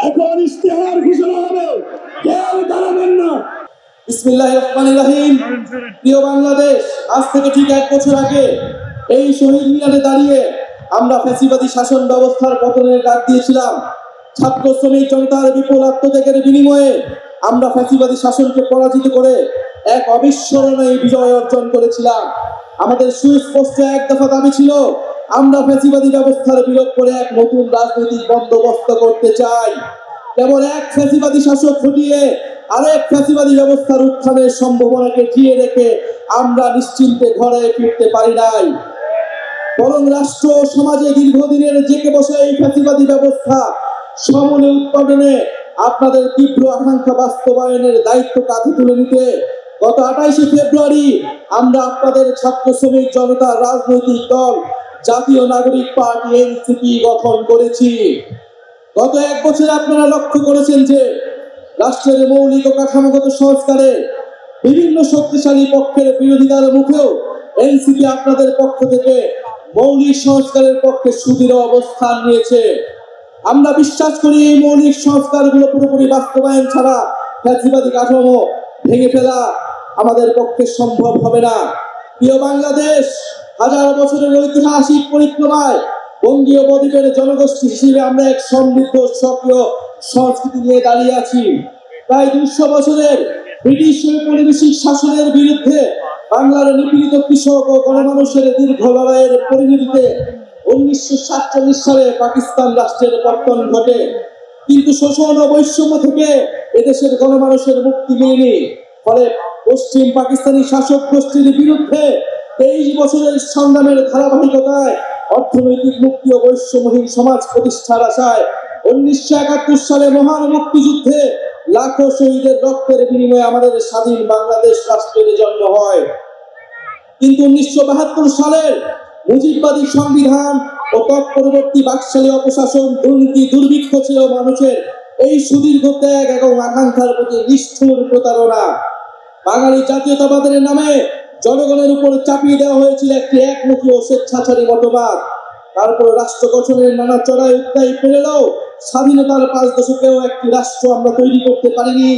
এখন ইশতেহার ঘোষণা হবে, কেউ দাঁড়াবেন না। বিসমিল্লাহির রহমানির রহিম। প্রিয় বাংলাদেশ, আজ থেকে ঠিক 1 বছর আগে এই শহীদ মিনারে দাঁড়িয়ে আমরা ফ্যাসিবাদী শাসন ব্যবস্থার পতনের ডাক দিয়েছিলাম। ছাত্র শ্রমিক জনতার বিপুল আত্মত্যাগের বিনিময়ে আমরা ফ্যাসিবাদী শাসনকে পরাজিত করে এক অবিস্মরণীয় বিজয় অর্জন করেছিলাম। আমাদের সুস্পষ্ট এক দফা দাবি ছিল, আমরা ফ্যাসিবাদী ব্যবস্থার বিলোপ করে এক নতুন রাজনৈতিক বন্দোবস্ত করতে চাই। কেবল এক ফ্যাসিবাদী শাসক হটিয়ে আরেক ফ্যাসিবাদী ব্যবস্থার উত্থানের সম্ভাবনাকে জিয়ে রেখে আমরা নিশ্চিন্তে ঘরে ফিরতে পারি নাই, বরং রাষ্ট্র সমাজে দীর্ঘদিনের জেঁকে বসে এই ফ্যাসিবাদী ব্যবস্থা সমূলে উৎপাদনে আপনাদের তীব্র আকাঙ্ক্ষা বাস্তবায়নের দায়িত্ব কাঁধে তুলে নিতে গত 28শে ফেব্রুয়ারি আমরা আপনাদের ছাত্র শ্রমিক জনতা রাজনৈতিক দল জাতীয় নাগরিক পার্টি এনসিপি গঠন করেছি। গত 1 বছরে আপনারা লক্ষ্য করেছেন যে রাষ্ট্রের মৌলিক ও কাঠামোগত সংস্কারে বিভিন্ন শক্তিশালী পক্ষের বিরোধিতার মুখেও এনসিপি আপনাদের পক্ষ থেকে মৌলিক সংস্কারের পক্ষে সুদৃঢ় অবস্থান নিয়েছে। আমরা বিশ্বাস করি এই মৌলিক সংস্কারগুলো পুরোপুরি বাস্তবায়ন ছাড়া ফ্যাসিবাদী কাঠামো ভেঙে ফেলা আমাদের পক্ষে সম্ভব হবে না। প্রিয় বাংলাদেশ, হাজার বছরের ঐতিহাসিক পরিক্রমায় বঙ্গীয় বদ্বীপের জনগোষ্ঠী হিসেবে আমরা এক সমৃদ্ধ সক্রিয় সংস্কৃতি নিয়ে দাঁড়িয়ে আছি। প্রায় 200 বছরের ব্রিটিশ ঔপনিবেশিক শাসনের বিরুদ্ধে বাংলার নিপীড়িত কৃষক ও গণমানুষের দীর্ঘ লড়াইয়ের পরিণতিতে 1947 সালে পাকিস্তান রাষ্ট্রের পতন ঘটে। কিন্তু শোষণ ও বৈষম্য থেকে এদেশের গণমানুষের মুক্তি মেলেনি। ফলে পশ্চিম পাকিস্তানি শাসক গোষ্ঠীর বিরুদ্ধে 23 বছরের সংগ্রামের ধারাবাহিকতায় অর্থনৈতিক মুক্তি ও বৈষম্যহীন সমাজ প্রতিষ্ঠার আশায় 1971 সালে মহান মুক্তিযুদ্ধে লাখো শহীদের রক্তের বিনিময়ে আমাদের স্বাধীন বাংলাদেশ রাষ্ট্রের জন্ম হয়। কিন্তু 1972 সালের মুজিববাদী সংবিধান ও তৎপরবর্তী বাকশালী অপশাসন, দুর্নীতি, দুর্ভিক্ষ ছিল মানুষের এই সুদীর্ঘ ত্যাগ এবং আকাঙ্ক্ষার প্রতি নিষ্ঠুর প্রতারণা। বাঙালি জাতীয়তাবাদের নামে জনগণের উপর চাপিয়ে দেওয়া হয়েছিল একটি একমুখী ও স্বেচ্ছাচারী মতবাদ। তারপর রাষ্ট্র গঠনের নানা চড়াই উত্তাই পেলেও স্বাধীনতার 5 দশকেও একটি রাষ্ট্র আমরা তৈরি করতে পারিনি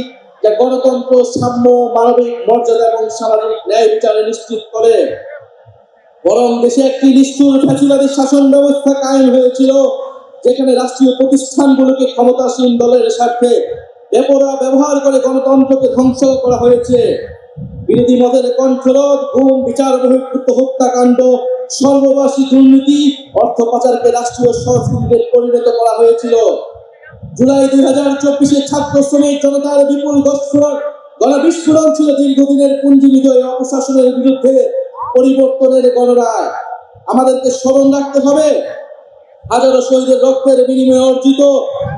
যা গণতন্ত্র, সাম্য, মানবিক মর্যাদা এবং সামাজিক ন্যায় বিচারে নিশ্চিত করে। বরং দেশে একটি নিষ্ঠুর ফ্যাসিবাদী শাসন ব্যবস্থা কায়েম হয়েছিল, যেখানে রাষ্ট্রীয় প্রতিষ্ঠানগুলোকে ক্ষমতাসীন দলের স্বার্থে বেপরোয়া ব্যবহার করে গণতন্ত্রকে ধ্বংস করা হয়েছে। বিরোধী মতের কণ্ঠরোধ, গুম, বিচার বহির্ভূত হত্যাকাণ্ড, সর্ববাসী দুর্নীতি, অর্থ পাচারকে রাষ্ট্রীয় সংস্কৃতিতে পরিণত করা হয়েছিল। জুলাই 2024-এ ছাত্র শ্রমিক জনতার বিপুল গণবিস্ফোরণ ছিল দীর্ঘদিনের পুঞ্জীবিজয় অপশাসনের বিরুদ্ধে পরিবর্তনের গণরায়। আমাদেরকে স্মরণ রাখতে হবে, হাজারো শহীদের রক্তের বিনিময়ে অর্জিত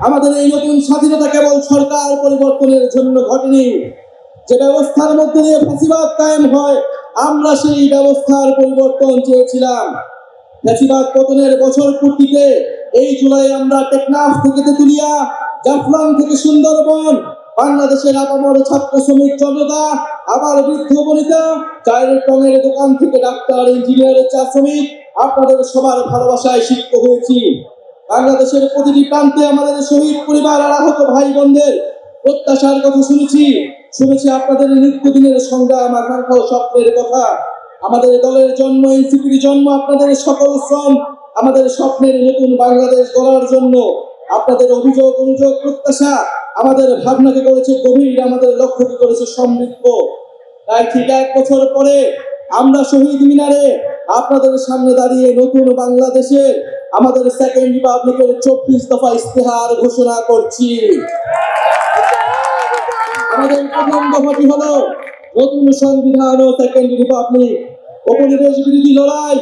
আমাদের এই নতুন স্বাধীনতা কেবল সরকার পরিবর্তনের জন্য ঘটেনি। যে ব্যবস্থার মধ্যে দিয়ে ফ্যাসিবাদ কায়েম হয়, আমরা সেই ব্যবস্থার পরিবর্তন চেয়েছিলাম। ফ্যাসিবাদ পতনের বছর পূর্তিতে এই জুলাই আমরা টেকনাফ থেকে তেতুলিয়া, জাফলং থেকে সুন্দরবন, বাংলাদেশের আপামর ছাত্র শ্রমিক জনতা, আবার বৃদ্ধ বনিতা, চায়ের টঙের দোকান থেকে ডাক্তার, ইঞ্জিনিয়ার, চা শ্রমিক, আপনাদের সবার ভালোবাসায় সিক্ত হয়েছি। বাংলাদেশের প্রতিটি প্রান্তে আমাদের শহীদ পরিবার আর আহত ভাই বোনদের প্রত্যাশার কথা শুনেছি আপনাদের নিত্যদিনের সংগ্রাম, আকাঙ্ক্ষা ও স্বপ্নের কথা। আমাদের দলের জন্ম, এনসিপির জন্ম আপনাদের সকল শ্রম, আমাদের স্বপ্নের নতুন বাংলাদেশ গড়ার জন্য। আপনাদের অভিযোগ, অনুযোগ, প্রত্যাশা আমাদের ভাবনাকে করেছে গভীর, আমাদের লক্ষ্যকে করেছে সমৃদ্ধ। তাই ঠিক 1 বছর পরে আমরা শহীদ মিনারে আপনাদের সামনে দাঁড়িয়ে নতুন বাংলাদেশের আমাদের সেকেন্ড রিপাবলিকের 24 দফা ইশতেহার ঘোষণা করছি। আমাদের প্রথম দফাটি হলো নতুন সংবিধান ও সেকেন্ড রিপাবলিক। উপনিবেশ বিরোধী লড়াই,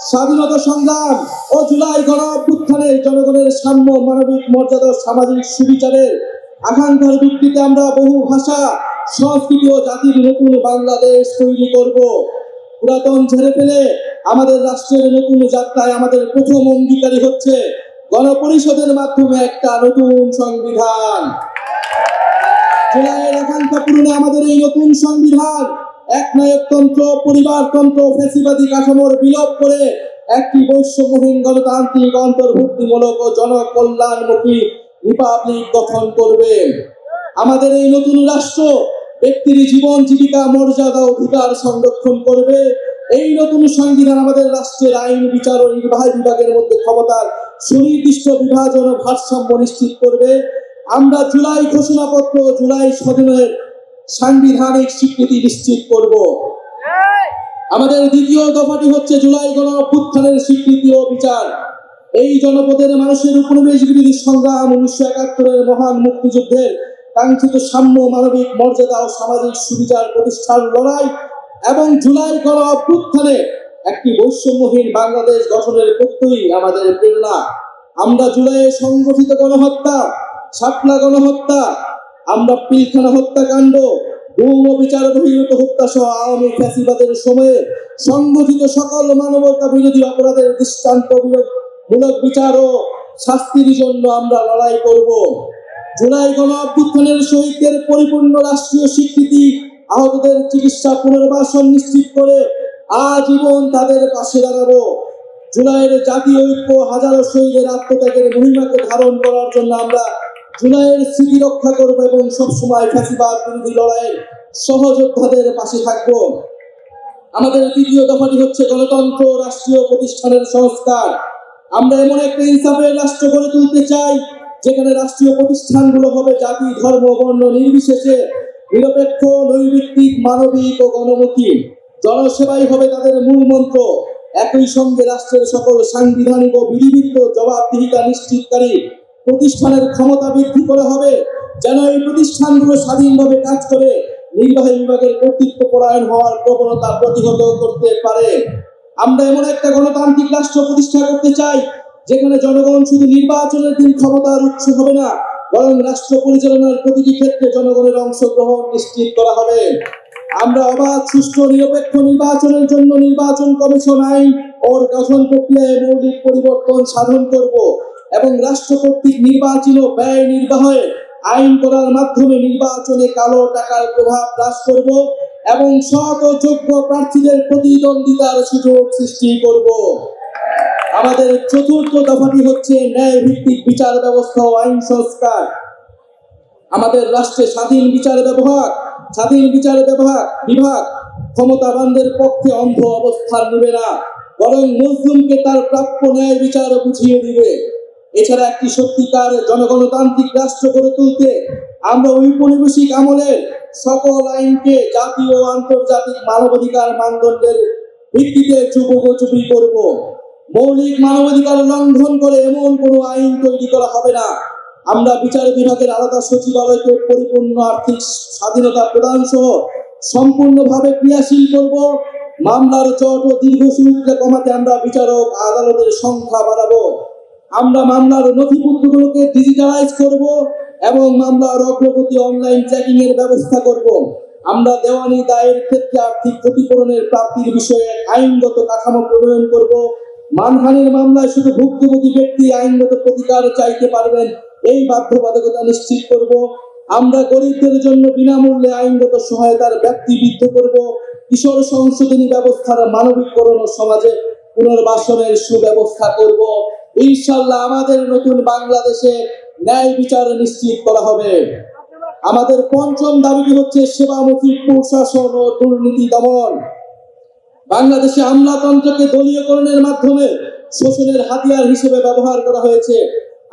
স্বাধীনতা সংগ্রাম ও জুলাই গণ অভ্যুত্থানে জনগণের সাম্য, মানবিক মর্যাদা, সামাজিক সুবিচারের আকাঙ্ক্ষার ভিত্তিতে আমরা বহু ভাষা, সংস্কৃতি ও জাতির নতুন বাংলাদেশ তৈরি করব। পুরাতন ঝেড়ে ফেলে আমাদের রাষ্ট্রের নতুন যাত্রায় আমাদের প্রথম অঙ্গীকারী হচ্ছে গণপরিষদের মাধ্যমে একটা নতুন সংবিধান। জুলাইয়ের আকাঙ্ক্ষা পূরণে আমাদের এই নতুন সংবিধান একনায়কতন্ত্র, পরিবারতন্ত্র, ফ্যাসিবাদী কাঠামোর বিলোপ করে একটি বৈষম্যহীন, গণতান্ত্রিক, অন্তর্ভুক্তিমূলক ও জনকল্যাণমুখী রিপাবলিক গঠন করবে। আমাদের এই নতুন রাষ্ট্র ব্যক্তির জীবন জীবিকা মর্যাদা অধিকার সংরক্ষণ করবে। এই নতুন সংবিধান আমাদের রাষ্ট্রের আইন বিচার ও নির্বাহী বিভাগের মধ্যে ক্ষমতার সুনির্দিষ্ট বিভাজন ও ভারসাম্য নিশ্চিত করবে। আমরা জুলাই ঘোষণাপত্র, জুলাই সনদের সাংবিধানিক স্বীকৃতি নিশ্চিত করব। আমাদের দ্বিতীয় দফাটি হচ্ছে জুলাই গণ অভ্যুত্থানের স্বীকৃতি ও বিচার। এই জনপদের মানুষের উপনিবেশ বিরোধী সংগ্রাম, 1971-এর মহান মুক্তিযুদ্ধের কাঙ্ক্ষিত সাম্য, মানবিক মর্যাদা ও সামাজিক সুবিচার প্রতিষ্ঠার লড়াই এবং জুলাই গণ অভ্যুত্থানে একটি বৈষম্যহীন বাংলাদেশ গঠনের প্রত্যয়ই আমাদের প্রেরণা। আমরা জুলাইয়ে সংগঠিত গণহত্যা, শাপলা গণহত্যা, আমরা পিলখানা হত্যাকাণ্ড, গুম ও বিচার বহির্ভূত হত্যা সহ আওয়ামী ফ্যাসিবাদের সময়ে সংগঠিত সকল মানবতা বিরোধী অপরাধের দৃষ্টান্তমূলক বিচার ও শাস্তির জন্য আমরা লড়াই করব। জুলাই গণ অভ্যুত্থানের শহীদদের পরিপূর্ণ রাষ্ট্রীয় স্বীকৃতি, আহতদের চিকিৎসা পুনর্বাসন নিশ্চিত করে আজীবন তাদের পাশে দাঁড়াবো। জুলাইয়ের জাতীয় ঐক্য, হাজারো শহীদের আত্মত্যাগের মহিমাকে ধারণ করার জন্য আমরা জুলাইয়ের স্মৃতি রক্ষা করব এবং সবসময় ফ্যাসিবাদ বিরোধী লড়াইয়ের সহযোদ্ধাদের পাশে থাকব। আমাদের তৃতীয় দফাটি হচ্ছে গণতন্ত্র, রাষ্ট্রীয় প্রতিষ্ঠানের সংস্কার। আমরা এমন একটা ইনসাফের রাষ্ট্র গড়ে তুলতে চাই যেখানে রাষ্ট্রীয় প্রতিষ্ঠানগুলো হবে জাতি, ধর্ম, বর্ণ নির্বিশেষে নিরপেক্ষ, নৈর্ব্যক্তিক, মানবিক ও গণমুখী। জনসেবাই হবে তাদের মূল মন্ত্র। একই সঙ্গে রাষ্ট্রের সকল সাংবিধানিক ও বিধিবিধ জবাবদিহিতা নিশ্চিতকারী প্রতিষ্ঠানের ক্ষমতা বৃদ্ধি করা হবে, যেন এই প্রতিষ্ঠানগুলো স্বাধীনভাবে কাজ করে নির্বাহী বিভাগের কর্তৃত্ব পরায়ণ হওয়ার প্রবণতা প্রতিহত করতে পারে। আমরা এমন একটা গণতান্ত্রিক রাষ্ট্র প্রতিষ্ঠা করতে চাই যেখানে জনগণ শুধু নির্বাচনের দিন ক্ষমতার উৎস হবে না, বরং রাষ্ট্র পরিচালনার প্রতিটি ক্ষেত্রে জনগণের অংশগ্রহণ নিশ্চিত করা হবে। আমরা অবাধ, সুষ্ঠু, নিরপেক্ষ নির্বাচনের জন্য নির্বাচন কমিশন আইন ও গঠন প্রক্রিয়ায় মৌলিক পরিবর্তন সাধন করব এবং রাষ্ট্র কর্তৃক নির্বাচন ও ব্যয় নির্বাহে আইন করার মাধ্যমে নির্বাচনে কালো টাকার প্রভাব হ্রাস করব এবং সৎ ও যোগ্য প্রার্থীদের প্রতিদ্বন্দ্বিতার সুযোগ সৃষ্টি করব। আমাদের চতুর্থ দফাটি হচ্ছে ন্যায় ভিত্তিক বিচার ব্যবস্থা ও আইন সংস্কার। আমাদের রাষ্ট্রে স্বাধীন বিচার বিভাগ ক্ষমতাবানদের পক্ষে অন্ধ অবস্থান নেবে না, বরং মজলুমকে তার প্রাপ্য ন্যায় বিচার বুঝিয়ে দিবে। এছাড়া একটি সত্যিকার জনগণতান্ত্রিক রাষ্ট্র গড়ে তুলতে আমরা ঔপনিবেশিক আমলের সকল আইনকে জাতীয় ও আন্তর্জাতিক মানবাধিকার মানদণ্ডের ভিত্তিতে যুগোপযোগী করব। মৌলিক মানবাধিকার লঙ্ঘন করে এমন কোনো আইন তৈরি করা হবে না। আমরা বিচার বিভাগের আলাদা সচিবালয়কে পরিপূর্ণ আর্থিক স্বাধীনতা প্রদান সহ সম্পূর্ণভাবে ক্রিয়াশীল করব। মামলার জট ও দীর্ঘসূত্রে কমাতে আমরা বিচারক আদালতের সংখ্যা বাড়াবো। আমরা মামলার নথিপত্রগুলোকে ডিজিটালাইজ করব এবং মামলার অগ্রগতি অনলাইন ট্র্যাকিং এর ব্যবস্থা করব। আমরা দেওয়ানি দায়ের ক্ষেত্রে আর্থিক ক্ষতিপূরণের প্রাপ্তির বিষয়ে আইনগত কাঠামো প্রণয়ন করব। মানহানির মামলায় শুধু ভুক্তভোগী ব্যক্তি আইনগত প্রতিকার চাইতে পারবেন, এই বাধ্যবাধকতা নিশ্চিত করব। আমরা গরিবদের জন্য বিনামূল্যে আইনগত সহায়তার ব্যক্তি বৃদ্ধি করব। কিশোর সংশোধনী ব্যবস্থার মানবিকরণ ও সমাজে পুনর্বাসনের সুব্যবস্থা করব। ইনশাআল্লাহ আমাদের নতুন বাংলাদেশে ন্যায় বিচার নিশ্চিত করা হবে। আমাদের পঞ্চম দাবিটি হচ্ছে সেবামুখী প্রশাসন ও দুর্নীতি দমন। বাংলাদেশে আমলাতন্ত্রকে দলীয়করণের মাধ্যমে শোষণের হাতিয়ার হিসেবে ব্যবহার করা হয়েছে।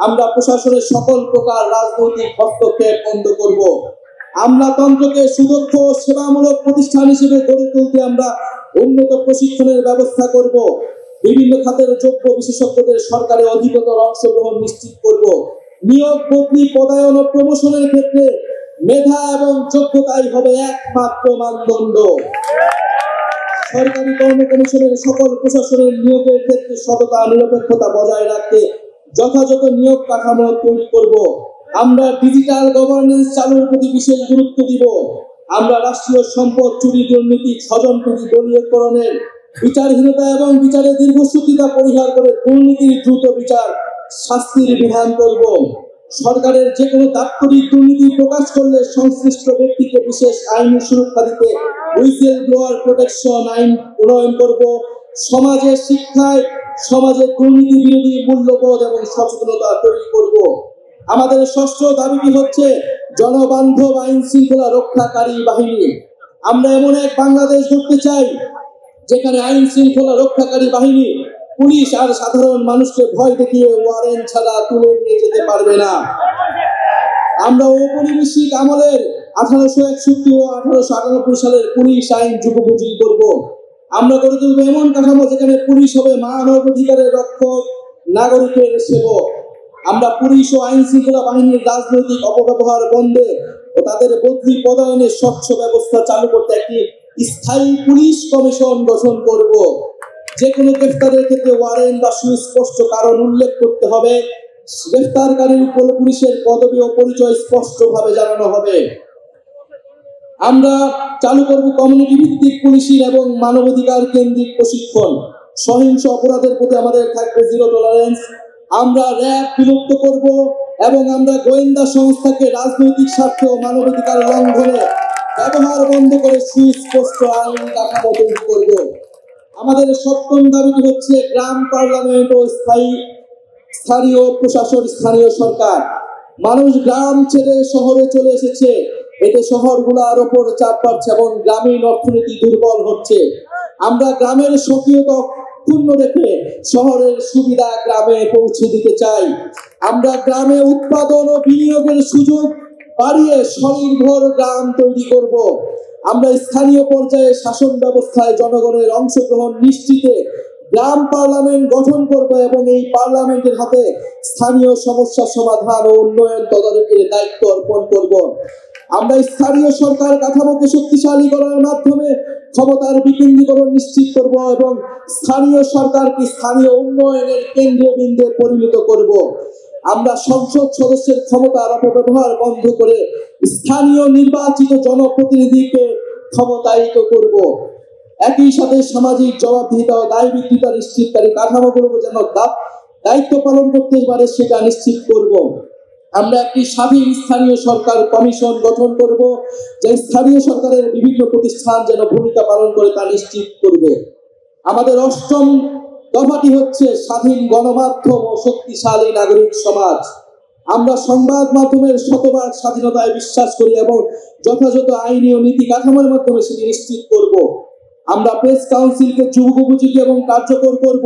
আমরা প্রশাসনের সকল প্রকার রাজনৈতিক হস্তক্ষেপ বন্ধ করব। আমলাতন্ত্রকে সুদক্ষ ও সেবামূলক প্রতিষ্ঠান হিসেবে গড়ে তুলতে আমরা উন্নত প্রশিক্ষণের ব্যবস্থা করব। বিভিন্ন খাতের যোগ্য বিশেষজ্ঞদের সরকারে অধিকতর অংশগ্রহণ নিশ্চিত করব। নিয়োগ, বদলি, পদায়ন ও প্রমোশনের ক্ষেত্রে মেধা এবং যোগ্যতাই হবে একমাত্র মানদণ্ড। সরকারি কর্ম কমিশনের সকল প্রশাসনের নিয়োগের ক্ষেত্রে সততা, নিরপেক্ষতা বজায় রাখতে যথাযথ নিয়োগ কাঠামো তৈরি করব। আমরা ডিজিটাল গভর্নেন্স চালুর প্রতি বিশেষ গুরুত্ব দিব। আমরা রাষ্ট্রীয় সম্পদ চুরি, দুর্নীতি, স্বজনপ্রীতি, দলীয়করণের বিচারহীনতা এবং বিচারের দীর্ঘসূত্রিতা পরিহার করে দুর্নীতির দ্রুত বিচার শাস্তির বিধান করব। সরকারের যে কোনো দাপ্তরিক দুর্নীতি প্রকাশ করলে সংশ্লিষ্ট ব্যক্তিকে বিশেষ আইনি সুরক্ষা দিতে হুইসেল ব্লোয়ার প্রোটেকশন আইন প্রণয়ন করব। সমাজের শিক্ষায় সমাজের দুর্নীতি বিরোধী মূল্যবোধ এবং সচেতনতা তৈরি করব। আমাদের ষষ্ঠ দাবিটি হচ্ছে জনবান্ধব আইন শৃঙ্খলা রক্ষাকারী বাহিনী। আমরা এমন এক বাংলাদেশ গড়তে চাই যেখানে আইন শৃঙ্খলা রক্ষাকারী বাহিনী পুলিশ আর সাধারণ মানুষকে ভয় দেখিয়ে ওয়ারেন্ট ছাড়া তুলে নিয়ে যেতে পারবে না। আমরা ঔপনিবেশিক আমলের 1861 ও 1898 সালের পুলিশ আইন যুগোপযোগী করব। আমরা গড়ে তুলব এমন কাঠামো যেখানে পুলিশ হবে মানব অধিকারের রক্ষক, নাগরিকের সেবক। আমরা পুলিশ ও আইন শৃঙ্খলা বাহিনীর রাজনৈতিক অপব্যবহার বন্ধে ও তাদের বদলি পদায়নের স্বচ্ছ ব্যবস্থা চালু করতে একটি স্থায়ী পুলিশ কমিশন গঠন করব। যে কোনো গ্রেফতারের ক্ষেত্রে ওয়ারেন্ট বা সুস্পষ্ট কারণ উল্লেখ করতে হবে। গ্রেফতারকারীর উপর পুলিশের পদবি ও পরিচয় স্পষ্টভাবে জানানো হবে। আমরা চালু করব কমিউনিটি ভিত্তিক পুলিশিং এবং মানবাধিকার কেন্দ্রিক প্রশিক্ষণ। সহিংস অপরাধের প্রতি আমাদের থাকবে জিরো টলারেন্স। আমরা র্যাব বিলুপ্ত করব এবং আমরা গোয়েন্দা সংস্থাকে রাজনৈতিক স্বার্থে ও মানবাধিকার লঙ্ঘনে ব্যবহার বন্ধ করে সুস্পষ্ট আইন কাঠামো তৈরি করব। আমাদের সপ্তম দাবিটি হচ্ছে গ্রাম পার্লামেন্ট ও স্থানীয় প্রশাসন, স্থানীয় সরকার। মানুষ গ্রাম ছেড়ে শহরে চলে এসেছে, এতে শহরগুলোর ওপর চাপ বাড়ছে এবং গ্রামীণ অর্থনীতি দুর্বল হচ্ছে। আমরা গ্রামের সক্রিয়তা ক্ষুণ্ণ রেখে শহরের সুবিধা গ্রামে পৌঁছে দিতে চাই। আমরা গ্রামে উৎপাদন ও বিনিয়োগের সুযোগ বাড়িয়ে স্বনির্ভর গ্রাম তৈরি করব। আমরা স্থানীয় পর্যায়ে শাসন ব্যবস্থায় জনগণের অংশগ্রহণ নিশ্চিতে গ্রাম পার্লামেন্ট গঠন করব এবং এই পার্লামেন্টের হাতে স্থানীয় সমস্যা সমাধান ও উন্নয়ন তদারকির দায়িত্ব অর্পণ করব। আমরা স্থানীয় সরকার কাঠামোকে শক্তিশালী করার মাধ্যমে ক্ষমতার বিকেন্দ্রীকরণ নিশ্চিত করব এবং স্থানীয় সরকারকে স্থানীয় উন্নয়নের কেন্দ্রীয় বিন্দুতে পরিণত করব। আমরা সংসদ সদস্যের ক্ষমতার অপব্যবহার বন্ধ করে স্থানীয় নির্বাচিত জনপ্রতিনিধিকে ক্ষমতায়িত করব। একই সাথে সামাজিক জবাবদিহিতা ও দায়বদ্ধতা নিশ্চিতকারী কাঠামোগুলোকে যেন দায়িত্ব পালন করতে পারে সেটা নিশ্চিত করব। আমরা একটি স্বাধীন স্থানীয় সরকার কমিশন গঠন করব, যে স্থানীয় সরকারের বিভিন্ন প্রতিষ্ঠান যেন ভূমিকা পালন করে তা নিশ্চিত করবে। আমাদের অষ্টম দফাটি হচ্ছে স্বাধীন গণমাধ্যম ও শক্তিশালী নাগরিক সমাজ। আমরা সংবাদ মাধ্যমের শতভাগ স্বাধীনতায় বিশ্বাস করি এবং যথাযথ আইনি ও নীতি কাঠামোর মাধ্যমে সেটি নিশ্চিত করব। আমরা প্রেস কাউন্সিলকে যুগোপযোগী এবং কার্যকর করব।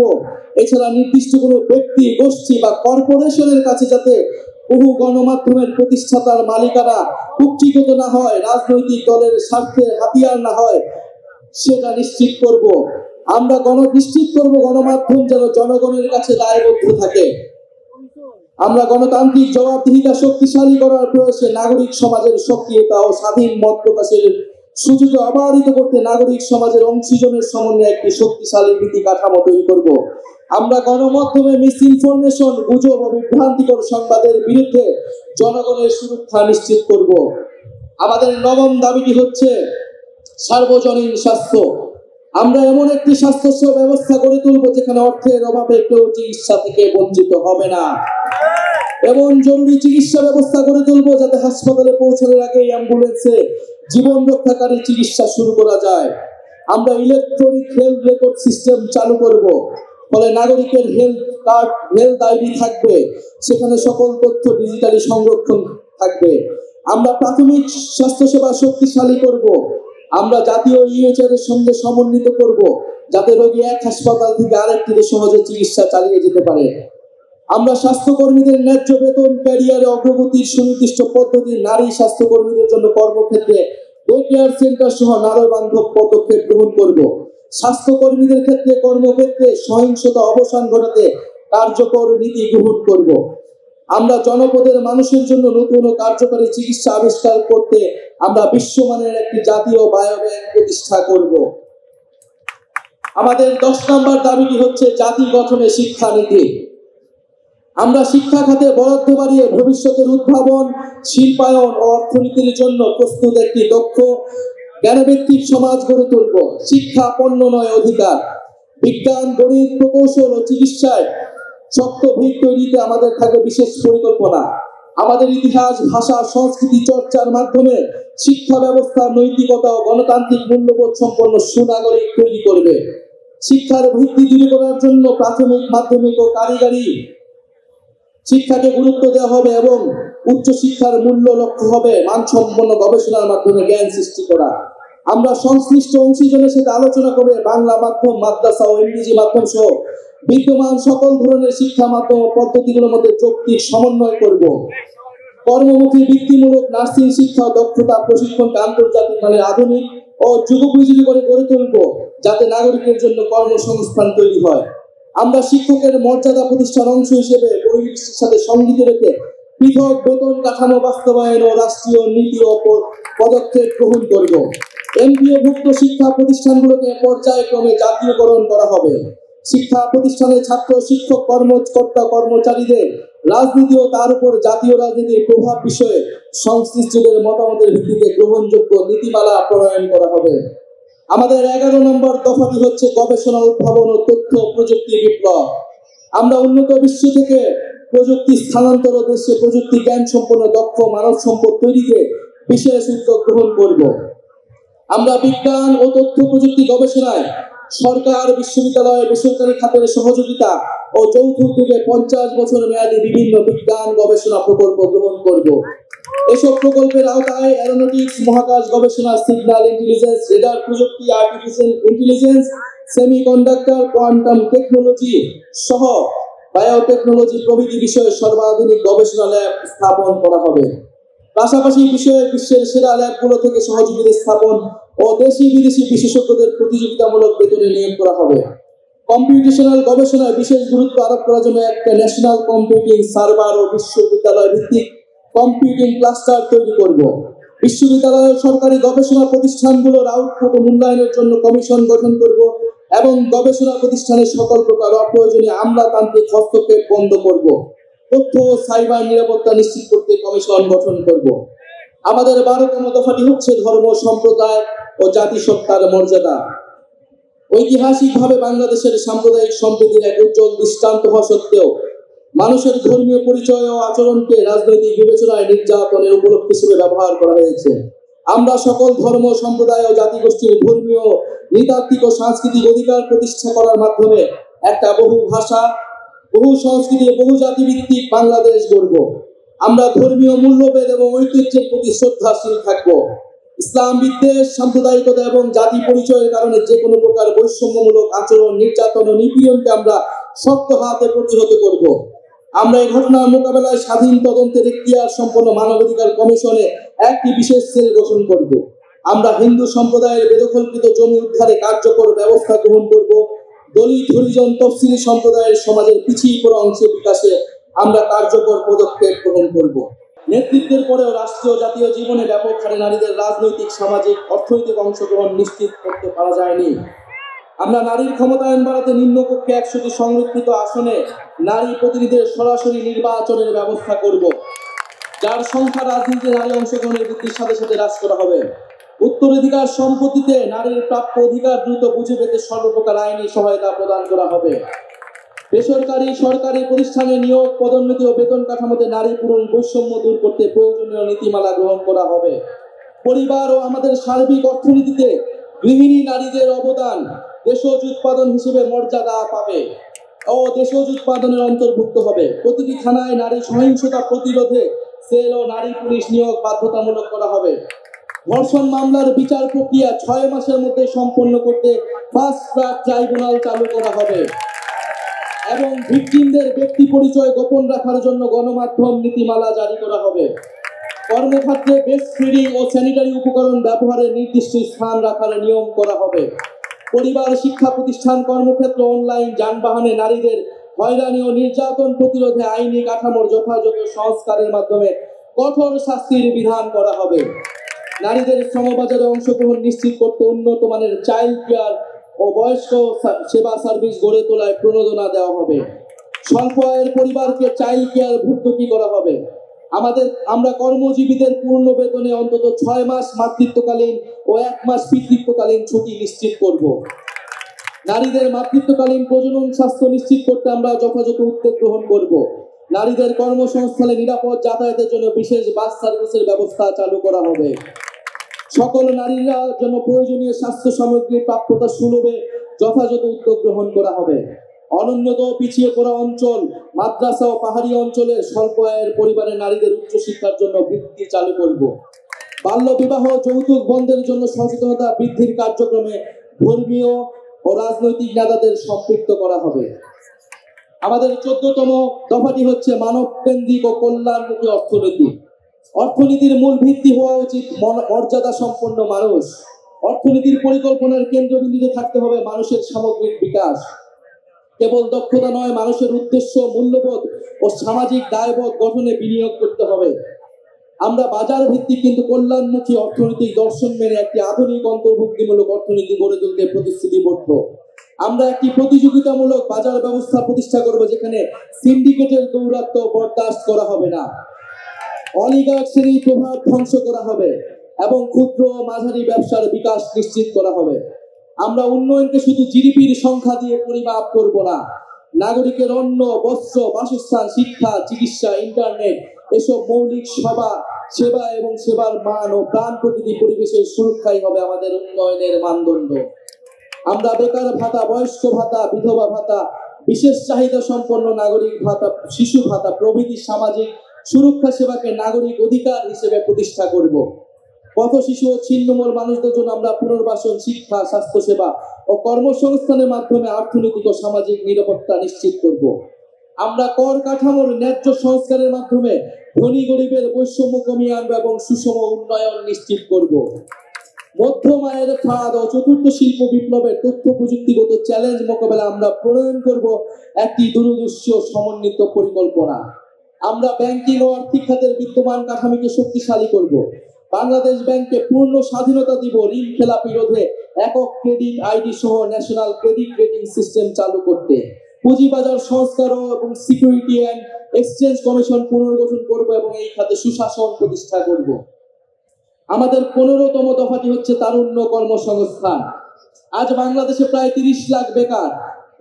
এছাড়া নির্দিষ্ট কোনো ব্যক্তি, গোষ্ঠী বা কর্পোরেশনের কাছে যাতে বহু গণমাধ্যমের প্রতিষ্ঠাতার মালিকানা কুক্ষিগত না হয়, রাজনৈতিক দলের স্বার্থে হাতিয়ার না হয়, সেটা নিশ্চিত করব। আমরা নিশ্চিত করব গণমাধ্যম যেন জনগণের কাছে দায়বদ্ধ থাকে। আমরা গণতান্ত্রিক জবাবদিহিতা শক্তিশালী করার প্রয়াসে নাগরিক সমাজের সক্রিয়তা ও স্বাধীন মত প্রকাশের সুযোগে অবাধিত করতে নাগরিক সমাজের অংশীজনের সমন্বয়ে একটি শক্তিশালী নীতি কাঠামো তৈরি করব। আমরা গণমাধ্যমে মিস ইনফরমেশন, গুজব ও বিভ্রান্তিকর সংবাদের বিরুদ্ধে জনগণের সুরক্ষা নিশ্চিত করব। আমাদের নবম দাবিটি হচ্ছে সার্বজনীন স্বাস্থ্য। আমরা এমন একটি স্বাস্থ্য ব্যবস্থা গড়ে তুলব যেখানে অর্থের অভাবে কেউ চিকিৎসা থেকে বঞ্চিত হবে না। এমন জরুরি চিকিৎসা ব্যবস্থা গড়ে তুলব যাতে হাসপাতালে পৌঁছানোর আগে অ্যাম্বুলেন্সে জীবন রক্ষাকারী চিকিৎসা শুরু করা যায়। আমরা ইলেকট্রনিক হেলথ রেকর্ড সিস্টেম চালু করব, ফলে নাগরিকের হেলথ কার্ড, হেলথ আইডি থাকবে, সেখানে সকল তথ্য ডিজিটালি সংরক্ষণ থাকবে। আমরা প্রাথমিক স্বাস্থ্যসেবা শক্তিশালী করব। আমরা জাতীয় ইউএচআর এর সঙ্গে সমন্বিত করব যাতে রোগী এক হাসপাতাল থেকে আরেকটিতে সহজে চিকিৎসা চালিয়ে যেতে পারে। আমরা স্বাস্থ্যকর্মীদের ন্যায্য বেতন, ক্যারিয়ারে অগ্রগতির সুনির্দিষ্ট পদ্ধতি, নারী স্বাস্থ্যকর্মীদের জন্য কর্মক্ষেত্রে ডে কেয়ার সেন্টার সহ নারী বান্ধব পদক্ষেপ গ্রহণ করব। স্বাস্থ্যকর্মীদের ক্ষেত্রে কর্মক্ষেত্রে সহিংসতা অবসান ঘটাতে কার্যকর নীতি গ্রহণ করব। আমরা জনপদের মানুষের জন্য নতুন ও কার্যকরী চিকিৎসা আবিষ্কার করতে আমরা বিশ্বমানের একটি জাতীয় বায়োব্যাংক প্রতিষ্ঠা করব। আমাদের 10 নম্বর দাবিটি হচ্ছে জাতি গঠনে শিক্ষানীতি। আমরা শিক্ষা খাতে বরাদ্দ বাড়িয়ে ভবিষ্যতের উদ্ভাবন, শিল্পায়ন ও অর্থনীতির জন্য প্রস্তুত একটি দক্ষ জ্ঞানভিত্তিক সমাজ গড়ে তুলব। শিক্ষা পণ্য নয়, অধিকার। বিজ্ঞান, গণিত, প্রকৌশল ও চিকিৎসায় শক্ত ভিত তৈরিতে আমাদের থাকবে বিশেষ পরিকল্পনা। আমাদের ইতিহাস, ভাষা, সংস্কৃতি চর্চার মাধ্যমে শিক্ষা ব্যবস্থা নৈতিকতা ও গণতান্ত্রিক মূল্যবোধ সম্পন্ন সুনাগরিক তৈরি করবে। শিক্ষার ভিত্তি তৈরি করার জন্য প্রাথমিক, মাধ্যমিক ও কারিগরি শিক্ষাকে গুরুত্ব দেওয়া হবে এবং উচ্চশিক্ষার মূল্য লক্ষ্য হবে মানসম্পন্ন গবেষণার মাধ্যমে জ্ঞান সৃষ্টি করা। আমরা সংশ্লিষ্ট অংশীজনের সাথে আলোচনা করে বাংলা মাধ্যম, মাদ্রাসা ও ইংরেজি মাধ্যম সহ বিদ্যমান সকল ধরনের শিক্ষা মাধ্যম ও পদ্ধতিগুলোর মধ্যে যৌক্তিক সমন্বয় করব। কর্মমুখী বৃত্তিমূলক নার্সিং শিক্ষা ও দক্ষতা প্রশিক্ষণকে আন্তর্জাতিক মানের আধুনিক ও যুগোপযোগী করে গড়ে তুলব, যাতে নাগরিকের জন্য কর্মসংস্থান তৈরি হয়। আমরা শিক্ষকের মর্যাদা প্রতিষ্ঠার অংশ হিসেবে পরিবেশের সাথে সঙ্গীত রেখে পৃথক বেতন কাঠামো বাস্তবায়ন ও রাষ্ট্রীয় নীতি ও পদক্ষেপ গ্রহণ করব। এমপিওভুক্ত শিক্ষা প্রতিষ্ঠানগুলোকে পর্যায়ক্রমে জাতীয়করণ করা হবে। শিক্ষা প্রতিষ্ঠানের ছাত্র, শিক্ষক, কর্মকর্তা, কর্মচারীদের রাজনীতি ও তার উপর জাতীয় রাজনীতির প্রভাব বিষয়ে সংশ্লিষ্টদের মতামতের ভিত্তিতে গ্রহণযোগ্য নীতিমালা প্রণয়ন করা হবে। আমাদের 11 নম্বর দফাটি হচ্ছে গবেষণা, উদ্ভাবন ও তথ্য প্রযুক্তি বিপ্লব। আমরা উন্নত বিশ্ব থেকে প্রযুক্তি স্থানান্তর ও দেশে প্রযুক্তি জ্ঞান সম্পন্ন দক্ষ মানব সম্পদ তৈরিতে বিশেষ উদ্যোগ গ্রহণ করব। আমরা বিজ্ঞান ও তথ্য প্রযুক্তি গবেষণায় সরকার, বিশ্ববিদ্যালয়, বেসরকারি খাতের সহযোগিতা ও যৌথ উদ্যোগে 50 বছর মেয়াদী বিভিন্ন বিজ্ঞান গবেষণা প্রকল্প গ্রহণ করব। এসব প্রকল্পের আওতায় অ্যারোনটিক্স, মহাকাশ গবেষণা, সিগন্যাল ইন্টেলিজেন্স, রেডার প্রযুক্তি, artificial intelligence, semiconductor, quantum technology সহ বায়োটেকনোলজি প্রভৃতি বিষয়ে সর্বাধুনিক গবেষণা ল্যাব স্থাপন করা হবে। পাশাপাশি বিষয়ে বিশ্বের সেরা ল্যাবগুলো থেকে সহযোগিতা স্থাপন ও দেশি বিদেশি বিশেষজ্ঞদের প্রতিযোগিতামূলক বেতনে নিয়োগ করা হবে। কম্পিউটেশনাল গবেষণায় বিশেষ গুরুত্ব আরোপ করার জন্য একটা ন্যাশনাল কম্পিউটিং সার্ভার ও বিশ্ববিদ্যালয় ভিত্তিক কম্পিউটিং ক্লাস্টার তৈরি করব। বিশ্ববিদ্যালয়ের সরকারি গবেষণা প্রতিষ্ঠানগুলোর আউটপুট ও মূল্যায়নের জন্য কমিশন গঠন করব এবং গবেষণা প্রতিষ্ঠানের সকল প্রকার অপ্রয়োজনীয় আমলাতান্ত্রিক হস্তক্ষেপ বন্ধ করব। তথ্য ও সাইবার নিরাপত্তা নিশ্চিত করতে কমিশন গঠন করব। আমাদের 12তম দফাটি হচ্ছে ধর্ম, সম্প্রদায় ও জাতিসত্তার মর্যাদা। ঐতিহাসিকভাবে বাংলাদেশের সাম্প্রদায়িক সম্প্রীতির এক উজ্জ্বল দৃষ্টান্ত হওয়া সত্ত্বেও মানুষের ধর্মীয় পরিচয় ও আচরণকে রাজনৈতিক বিবেচনায় নির্যাতনের উপলক্ষ হিসেবে ব্যবহার করা হয়েছে। আমরা সকল ধর্ম, সম্প্রদায় ও জাতিগোষ্ঠীর ধর্মীয়, নৃতাত্ত্বিক ও সাংস্কৃতিক অধিকার প্রতিষ্ঠা করার মাধ্যমে একটা বহু ভাষা, বহু সংস্কৃতি, বহু জাতিভিত্তিক বাংলাদেশ গড়ব। আমরা ধর্মীয় মূল্যবোধ এবং ঐতিহ্যের প্রতি শ্রদ্ধাশীল থাকব। ইসলাম বিদ্বেষ, সাম্প্রদায়িকতা এবং জাতি পরিচয়ের কারণে যে কোনো প্রকার বৈষম্যমূলক আচরণ, নির্যাতন ও নিপীড়নকে আমরা শক্ত হাতে প্রতিহত করব। আমরা এই ঘটনার মোকাবেলায় স্বাধীন তদন্তের এখতিয়ার সম্পন্ন মানবাধিকার কমিশনে একটি বিশেষ সেল গঠন করব। আমরা হিন্দু সম্প্রদায়ের বেদখলকৃত জমি উদ্ধারে কার্যকর ব্যবস্থা গ্রহণ করব। দলিত, হরিজন, তফসিলি সম্প্রদায়ের সমাজের পিছিয়ে পড়া অংশের বিকাশে আমরা কার্যকর পদক্ষেপ গ্রহণ করব। নেতৃত্বের পরেও রাষ্ট্রীয় জাতীয় জীবনে ব্যাপক হারে নারীদের রাজনৈতিক, সামাজিক, অর্থনৈতিক অংশগ্রহণ নিশ্চিত করতে পারা যায়নি। আমরা নারীর ক্ষমতায়ন বাড়াতে নিম্নকক্ষে 100টি সংরক্ষিত আসনে নারী প্রতিনিধিদের সরাসরি নির্বাচনের ব্যবস্থা করব, যার সংখ্যা রাজনীতিতে নারী অংশগ্রহণের বৃদ্ধির সাথে সাথে হ্রাস করা হবে। উত্তরাধিকার সম্পত্তিতে নারীর প্রাপ্য অধিকার দ্রুত বুঝে পেতে সর্বপ্রকার আইনি সহায়তা প্রদান করা হবে। বেসরকারি, সরকারি প্রতিষ্ঠানে নিয়োগ, পদোন্নতি ও বেতন কাঠামোতে নারী পুরুষ বৈষম্য দূর করতে প্রয়োজনীয় নীতিমালা গ্রহণ করা হবে। পরিবার ও আমাদের সার্বিক অর্থনীতিতে গৃহিণী নারীদের অবদান দেশজ উৎপাদন হিসেবে মর্যাদা পাবে ও দেশজ উৎপাদনের অন্তর্ভুক্ত হবে। প্রতিটি থানায় নারী সহিংসতা প্রতিরোধে সেল ও নারী পুলিশ নিয়োগ বাধ্যতামূলক করা হবে। ধর্ষণ মামলার বিচার প্রক্রিয়া 6 মাসের মধ্যে সম্পন্ন করতে ফাস্ট ট্র্যাক ট্রাইব্যুনাল চালু করা হবে এবং ভিকটিমদের ব্যক্তি পরিচয় গোপন রাখার জন্য গণমাধ্যম নীতিমালা জারি করা হবে। কর্মক্ষেত্রে বেস্ট ফিডিং ও স্যানিটারি উপকরণ ব্যবহারের নির্দিষ্ট স্থান রাখার নিয়ম করা হবে। পরিবার, শিক্ষা প্রতিষ্ঠান, কর্মক্ষেত্র, অনলাইন, যানবাহনে নারীদের হয়রানি ও নির্যাতন প্রতিরোধে আইনি কাঠামোর যথাযথ সংস্কারের মাধ্যমে কঠোর শাস্তির বিধান করা হবে। নারীদের শ্রমবাজারে অংশগ্রহণ নিশ্চিত করতে উন্নত মানের চাইল্ড কেয়ার ও বয়স্ক সেবা সার্ভিস গড়ে তোলায় প্রণোদনা দেওয়া হবে। স্বল্প আয়ের পরিবারকে চাইল্ড কেয়ার ভর্তুকি করা হবে। আমরা কর্মজীবীদের পূর্ণ বেতনে অন্তত 6 মাস মাতৃত্বকালীন ও 1 মাস পিতৃত্বকালীন ছুটি নিশ্চিত করব। নারীদের মাতৃত্বকালীন প্রজনন স্বাস্থ্য নিশ্চিত করতে আমরা যথাযথ উদ্যোগ গ্রহণ করব। নারীদের কর্মসংস্থানে নিরাপদ যাতায়াতের জন্য বিশেষ বাস সার্ভিসের ব্যবস্থা চালু করা হবে। সকল নারীরা জন্য প্রয়োজনীয় স্বাস্থ্য সামগ্রী প্রাপ্যতা সুলভে যথাযথ উদ্যোগ গ্রহণ করা হবে। অনুন্নত ও পিছিয়ে পড়া অঞ্চল, মাদ্রাসা ও পাহাড়ি অঞ্চলের স্বল্প আয়ের পরিবারের নারীদের উচ্চশিক্ষার জন্য বৃত্তি চালু করব। বাল্য বিবাহ যৌতুক বন্ধের জন্য সচেতনতা বৃদ্ধির কার্যক্রমে ধর্মীয় ও রাজনৈতিক নেতাদের সম্পৃক্ত করা হবে। আমাদের 14তম দফাটি হচ্ছে মানব কেন্দ্রিক ও কল্যাণমুখী অর্থনীতি। অর্থনীতির মূল ভিত্তি হওয়া উচিত মর্যাদা সম্পন্ন মানুষ। অর্থনীতির পরিকল্পনার কেন্দ্রবিন্দুতে থাকতে হবে মানুষের সামগ্রিক বিকাশ। কেবল দক্ষতা নয়, মানুষের উদ্দেশ্য, মূল্যবোধ ও সামাজিক দায়বোধ গঠনে বিনিয়োগ করতে হবে। আমরা বাজার ভিত্তিক কিন্তু কল্যাণমুখী অর্থনৈতিক দর্শন মেনে একটি আধুনিক অন্তর্ভুক্তিমূলক অর্থনীতি গড়ে তুলতে প্রতিশ্রুতিবদ্ধ। আমরা একটি প্রতিযোগিতামূলক বাজার ব্যবস্থা প্রতিষ্ঠা করব, যেখানে সিন্ডিকেটের দৌরাত্ম্য বরদাস্ত করা হবে না, অলিগার্ক শ্রেণীর প্রভাব ধ্বংস করা হবে এবং ক্ষুদ্র ও মাঝারি ব্যবসার বিকাশ নিশ্চিত করা হবে। আমরা উন্নয়নকে শুধু জিডিপির সংখ্যা দিয়ে পরিমাপ করব না, নাগরিকের অন্ন, বস্ত্র, বাসস্থান, শিক্ষা, চিকিৎসা, ইন্টারনেট এসব মৌলিক সেবা এবং সেবার মান ও প্রাণ প্রকৃতি পরিবেশের সুরক্ষাই হবে আমাদের উন্নয়নের মানদণ্ড। আমরা বেকার ভাতা, বয়স্ক ভাতা, বিধবা ভাতা, বিশেষ চাহিদা সম্পন্ন নাগরিক ভাতা, শিশু ভাতা প্রভৃতি সামাজিক সুরক্ষা সেবাকে নাগরিক অধিকার হিসেবে প্রতিষ্ঠা করব। পথ শিশু ও ছিন্নমূল মানুষদের জন্য আমরা পুনর্বাসন, শিক্ষা, স্বাস্থ্যসেবা ও কর্মসংস্থানের মাধ্যমে অর্থনৈতিক ও সামাজিক নিরাপত্তা নিশ্চিত করব। আমরা কর কাঠামোর ন্যায্য সংস্কারের মাধ্যমে ধনী গরিবের বৈষম্য কমিয়ে আনবো এবং সুষম উন্নয়ন নিশ্চিত করব। মধ্যম আয়ের খাত ও চতুর্থ শিল্প বিপ্লবের তথ্য প্রযুক্তিগত চ্যালেঞ্জ মোকাবেলা আমরা প্রণয়ন করব একটি দূরদৃশ্য সমন্বিত পরিকল্পনা। আমরা ব্যাংকিং ও আর্থিক খাতের বিদ্যমান কাঠামোকে শক্তিশালী করব। বাংলাদেশ ব্যাংককে পূর্ণ স্বাধীনতা দিব ঋণ খেলাপি রোধে একক ক্রেডিট আইডি সহ ন্যাশনাল ক্রেডিট রেটিং সিস্টেম চালু করতে। পুঁজিবাজার সংস্কার এবং সিকিউরিটি অ্যান্ড এক্সচেঞ্জ কমিশন পুনর্গঠন করব এবং এই খাতে সুশাসন প্রতিষ্ঠা করব। আমাদের 15তম দফাটি হচ্ছে তারুণ্য কর্মসংস্থান। আজ বাংলাদেশে প্রায় 30 লাখ বেকার,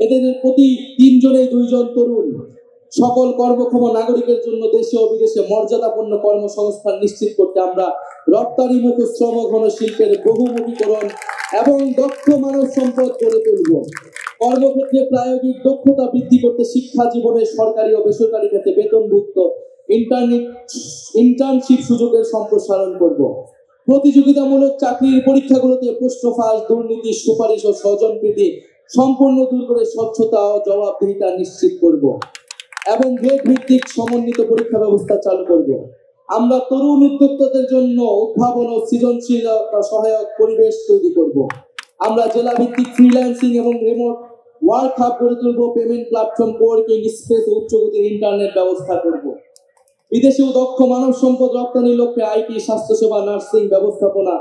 এদের প্রতি 3 জনে 2 জন তরুণ। সকল কর্মক্ষম নাগরিকের জন্য দেশে ও বিদেশে মর্যাদাপূর্ণ কর্মসংস্থান নিশ্চিত করতে আমরা রপ্তানিমুখ শ্রম ঘন শিল্পের বহুমুখীকরণ এবং দক্ষ মানব সম্পদ গড়ে তুলব। কর্মক্ষেত্রে প্রায়োগিক দক্ষতা বৃদ্ধি করতে শিক্ষা জীবনে সরকারি ও বেসরকারি ক্ষেত্রে বেতনভুক্ত ইন্টার্নশিপ সুযোগের সম্প্রসারণ করব। প্রতিযোগিতামূলক চাকরির পরীক্ষাগুলোতে প্রশ্ন ফাঁস, দুর্নীতি, সুপারিশ ও স্বজনপ্রীতি সম্পূর্ণ দূর করে স্বচ্ছতা ও জবাবদিহিতা নিশ্চিত করব এবং গ্রেড ভিত্তিক সমন্বিত পরীক্ষা ব্যবস্থা চালু করব। আমরা তরুণ উদ্যোক্তাদের জন্য উদ্ভাবন ও সৃজনশীলতা সহায়ক পরিবেশ তৈরি করব। আমরা জেলা ভিত্তিক ফ্রিল্যান্সিং এবং রিমোট ওয়ার্ক হাব গড়ে তুলব, পেমেন্ট প্ল্যাটফর্ম, কোয়ার্কিং স্পেস ও উচ্চগতির ইন্টারনেট ব্যবস্থা করব। বিদেশেও দক্ষ মানব সম্পদ রপ্তানির লক্ষ্যে আইটি, স্বাস্থ্যসেবা, নার্সিং, ব্যবস্থাপনা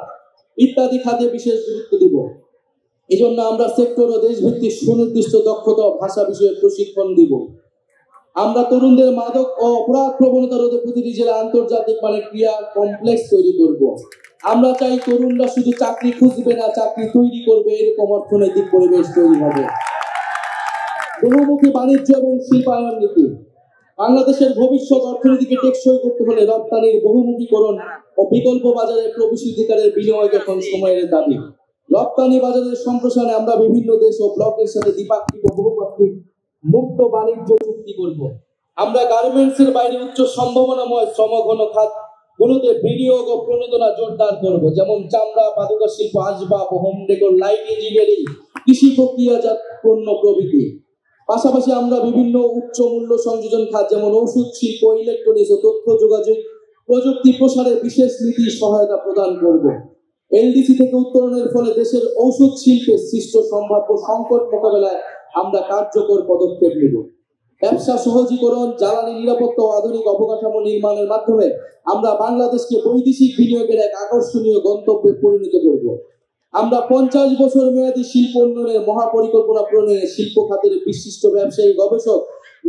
ইত্যাদি খাতে বিশেষ গুরুত্ব দিব। এই জন্য আমরা সেক্টর ও দেশভিত্তিক সুনির্দিষ্ট দক্ষতা ও ভাষা বিষয়ে প্রশিক্ষণ দিব। আমরা তরুণদের মাদক ও অপরাধ প্রবণতা রোধে প্রতিটি জেলা আন্তর্জাতিক মানের ক্রিয়া কমপ্লেক্স তৈরি করব। আমরা চাই তরুণরা শুধু চাকরি খুঁজবে না, চাকরি তৈরি করবে, এরকম অর্থনৈতিক পরিবেশ তৈরি হবে। বহুমুখী বাণিজ্য এবং শিল্পায়ন নীতি। বাংলাদেশের ভবিষ্যৎ অর্থনীতিকে টেকসই করতে হলে রপ্তানির বহুমুখীকরণ ও বিকল্প বাজারে প্রবেশাধিকারের বিনিয়োগ এখন সময়ের দাবি। রপ্তানি বাজারের সম্প্রসারণে আমরা বিভিন্ন দেশ ও ব্লকের সাথে দ্বিপাক্ষিক ও বহুপাক্ষিক মুক্ত বাণিজ্য চুক্তি করব। আমরা গার্মেন্টসের বাইরে উচ্চ সম্ভাবনাময় শ্রমঘন খাত গুলোতে বিনিয়োগ ও প্রণোদনা জোরদার করব, যেমন চামড়া, পাদুকা শিল্প, আসবাব, হোম ডেকোর, লাইট ইঞ্জিনিয়ারিং, কৃষি প্রক্রিয়াজাত পণ্য প্রভৃতি। পাশাপাশি আমরা বিভিন্ন উচ্চ মূল্য সংযোজন খাত যেমন ওষুধ শিল্প, ইলেকট্রনিক্স ও তথ্য যোগাযোগ প্রযুক্তি প্রসারে বিশেষ নীতি সহায়তা প্রদান করব। এলডিসি থেকে উত্তরণের ফলে দেশের ঔষধ শিল্পে সৃষ্ট সম্ভাব্য সংকট মোকাবেলায় আমরা কার্যকর পদক্ষেপ নেব। ব্যবসা সহজীকরণ, জ্বালানি নিরাপত্তা ও আধুনিক অবকাঠামো নির্মাণের মাধ্যমে আমরা বাংলাদেশকে বৈদেশিক বিনিয়োগের এক আকর্ষণীয় গন্তব্যে পরিণত করব। আমরা 50 বছর মেয়াদী শিল্প উন্নয়নের মহাপরিকল্পনা প্রণয়নে শিল্প খাতের বিশিষ্ট ব্যবসায়ী, গবেষক,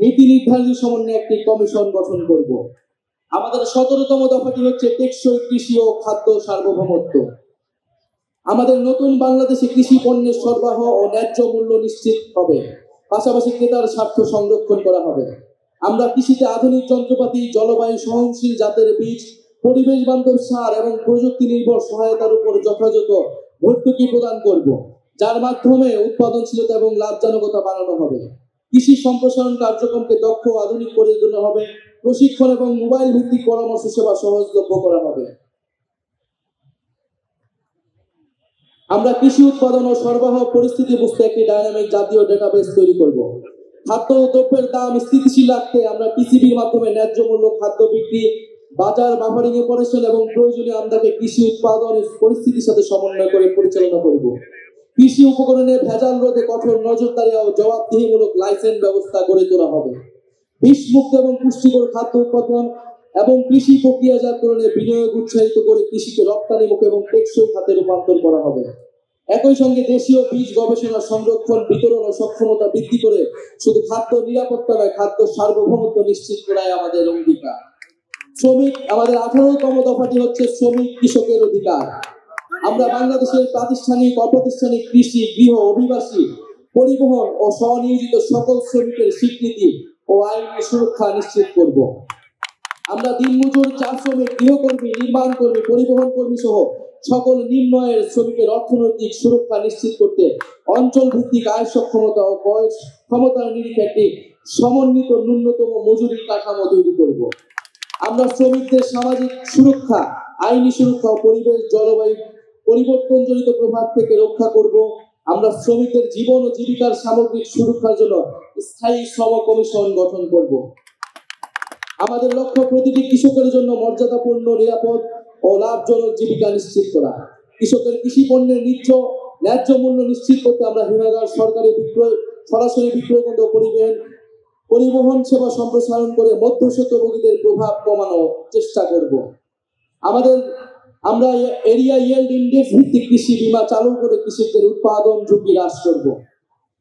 নীতি নির্ধারণী সমন্বয়ে একটি কমিশন গঠন করব। আমাদের 17তম দফাটি হচ্ছে টেকসই কৃষি ও খাদ্য সার্বভৌমত্ব। আমাদের নতুন বাংলাদেশে কৃষি পণ্যের সরবরাহ ও ন্যায্য মূল্য নিশ্চিত হবে, পাশাপাশি ক্রেতার স্বার্থ সংরক্ষণ করা হবে। আমরা কৃষিতে আধুনিক যন্ত্রপাতি, জলবায়ু সহনশীল জাতের বীজ, পরিবেশ বান্ধব সার এবং প্রযুক্তি নির্ভর সহায়তার উপর যথাযথ ভর্তুকি প্রদান করব, যার মাধ্যমে উৎপাদনশীলতা এবং লাভজনকতা বাড়ানো হবে। কৃষি সম্প্রসারণ কার্যক্রমকে দক্ষ ও আধুনিক করে তোলা হবে। প্রশিক্ষণ এবং মোবাইল ভিত্তিক পরামর্শ সেবা সহজলভ্য করা হবে। আমরা কৃষি উৎপাদন ও সরবরাহ পরিস্থিতি বুঝতে একটি ডাইনামিক জাতীয় ডেটাবেস তৈরি করব। খাদ্য দ্রব্যের দাম স্থিতিশীল রাখতে আমরা টিসিবির মাধ্যমে ন্যায্য মূল্য খাদ্য বিক্রি, বাজার বাফারিং অপারেশন এবং প্রয়োজনীয় আমদানি কৃষি উৎপাদন পরিস্থিতির সাথে সমন্বয় করে পরিচালনা করব। কৃষি উপকরণে ভেজাল রোধে কঠোর নজরদারি ও জবাবদিহিমূলক লাইসেন্স ব্যবস্থা গড়ে তোলা হবে। বিষমুক্ত এবং পুষ্টিকর খাদ্য উৎপাদন এবং কৃষি প্রক্রিয়াজাতকরণে বিনিয়োগ উৎসাহিত করে কৃষিকে রপ্তানিমুখ এবং টেকসই খাতে রূপান্তর করা হবে। একই সঙ্গে দেশীয় বীজ গবেষণা, সংরক্ষণ, বিতরণ ও সক্ষমতা বৃদ্ধি করে শুধু খাদ্য নিরাপত্তা নয়, খাদ্য সার্বভৌমত্ব নিশ্চিত করাই আমাদের অঙ্গীকার। শ্রমিক, আমাদের 18তম দফাটি হচ্ছে শ্রমিক কৃষকের অধিকার। আমরা বাংলাদেশের প্রাতিষ্ঠানিক, অপ্রাতিষ্ঠানিক কৃষি, গৃহ, অভিবাসী, পরিবহন ও স্বনিয়োজিত সকল শ্রমিকের স্বীকৃতি ও আইনি সুরক্ষা নিশ্চিত করব। আমরা দিনমজুর, চা শ্রমিক, গৃহকর্মী, নির্মাণ কর্মী, পরিবহন কর্মী সহ সকল নিম্ন আয়ের শ্রমিকের অর্থনৈতিক সুরক্ষা নিশ্চিত করতে অঞ্চল ভিত্তিক আয় সক্ষমতা ও বয়স ক্ষমতার নিরিখে একটি সমন্বিত ন্যূনতম মজুরি কাঠামো তৈরি করব। আমরা শ্রমিকদের সামাজিক সুরক্ষা, আইনি সুরক্ষা ও পরিবেশ জলবায়ু পরিবর্তনজনিত প্রভাব থেকে রক্ষা করব। আমরা শ্রমিকদের জীবন ও জীবিকার সামগ্রিক সুরক্ষার জন্য স্থায়ী শ্রম কমিশন গঠন করব। আমাদের লক্ষ্য প্রতিটি কৃষকের জন্য মর্যাদাপূর্ণ, নিরাপদ ও লাভজনক জীবিকা নিশ্চিত করা। কৃষকের কৃষি পণ্যের ন্যায্য মূল্য নিশ্চিত করতে আমরা হিমাগার, সরকারি বিক্রয়, সরাসরি বিক্রয় কেন্দ্র, পরিবহন সেবা সম্প্রসারণ করে মধ্যস্বত্বভোগীদের প্রভাব কমানোর চেষ্টা করব। আমরা এরিয়া ইয়েল্ড ইন্ডেক্স ভিত্তিক কৃষি বীমা চালু করে কৃষকদের উৎপাদন ঝুঁকি হ্রাস করব।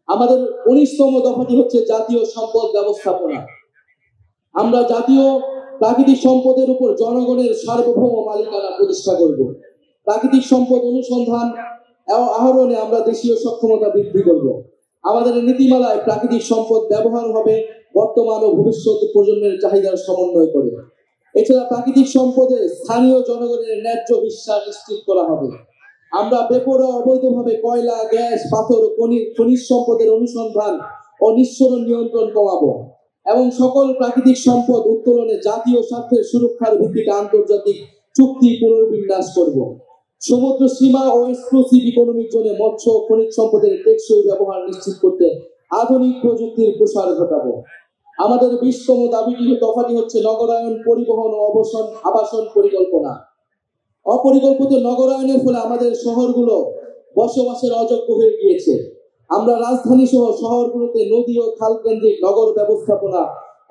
আমাদের 19তম দফাটি হচ্ছে জাতীয় সম্পদ ব্যবস্থাপনা। আমরা জাতীয় প্রাকৃতিক সম্পদের উপর জনগণের সার্বভৌম মালিকানা প্রতিষ্ঠা করব। প্রাকৃতিক সম্পদ অনুসন্ধান আহরণে আমরা দেশীয় সক্ষমতা বৃদ্ধি করব। আমাদের নীতিমালায় প্রাকৃতিক সম্পদ ব্যবহার হবে বর্তমান ও ভবিষ্যৎ প্রজন্মের চাহিদার সমন্বয় করে। এছাড়া প্রাকৃতিক সম্পদে স্থানীয় জনগণের ন্যায্য হিস্যা নিশ্চিত করা হবে। আমরা বেপরোয়া অবৈধভাবে কয়লা, গ্যাস, পাথর, খনিজ সম্পদের অনুসন্ধান ও নিঃসরণ নিয়ন্ত্রণ কমাবো এবং সকল প্রাকৃতিক সম্পদ উত্তোলনে জাতীয় স্বার্থের সুরক্ষার ভিত্তিতে আন্তর্জাতিক চুক্তি পুনর্বিন্যাস করব। সমুদ্র সীমা ও এক্সক্লুসিভ ইকোনমিক জোনে মৎস্য ও খনিজ সম্পদের টেকসই ব্যবহার নিশ্চিত করতে আধুনিক প্রযুক্তির প্রসার ঘটাবো। আমাদের 20তম দফাটি হচ্ছে নগরায়ন, পরিবহন ও আবাসন পরিকল্পনা। অপরিকল্পিত নগরায়নের ফলে আমাদের শহরগুলো বসবাসের অযোগ্য হয়ে গিয়েছে। আমরা রাজধানী সহ শহরগুলোতে নদী ও খাল কেন্দ্রিক নগর ব্যবস্থাপনা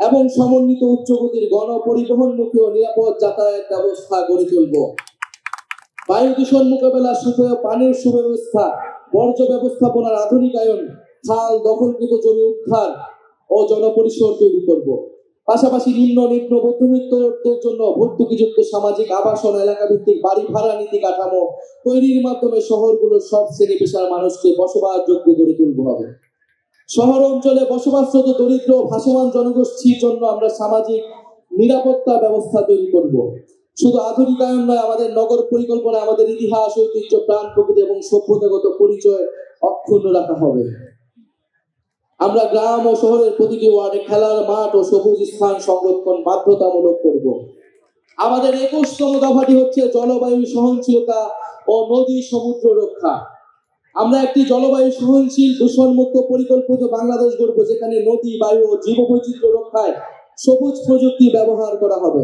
এবং সমন্বিত উচ্চগতির গণপরিবহনমুখী ও নিরাপদ যাতায়াত ব্যবস্থা গড়ে তুলব। বায়ু দূষণ মোকাবেলা, পানির সুব্যবস্থা, বর্জ্য ব্যবস্থাপনার আধুনিকায়ন, খাল দখলকৃত জমি উদ্ধার ও জনপরিসর তৈরি করব। পাশাপাশি নিম্ন মধ্যবিত্তদের জন্য ভর্তুকিযুক্ত সামাজিক আবাসন, এলাকা ভিত্তিক বাড়ি ভাড়া নীতি কাঠামো তৈরির মাধ্যমে শহরগুলোর সব শ্রেণী পেশার মানুষকে বসবাসযোগ্য করে তুলতে হবে। শহর অঞ্চলে বসবাসরত দরিদ্র ভাসমান জনগোষ্ঠীর জন্য আমরা সামাজিক নিরাপত্তা ব্যবস্থা তৈরি করব। শুধু আধুনিকায়ন নয়, আমাদের নগর পরিকল্পনায় আমাদের ইতিহাস, ঐতিহ্য, প্রাণ প্রকৃতি এবং সভ্যতাগত পরিচয় অক্ষুণ্ণ রাখা হবে। আমরা গ্রাম ও শহরের প্রতিটি ওয়ার্ডে খেলার মাঠ ও সবুজ স্থান সংরক্ষণ বাধ্যতামূলক করব। আমাদের 21তম দফাটি হচ্ছে জলবায়ু সহনশীলতা ও নদী সমুদ্র রক্ষা। আমরা একটি জলবায়ু সহনশীল, দূষণমুক্ত পরিকল্পিত বাংলাদেশ গড়ব, যেখানে নদী, বায়ু ও জীববৈচিত্র্য রক্ষায় সবুজ প্রযুক্তি ব্যবহার করা হবে।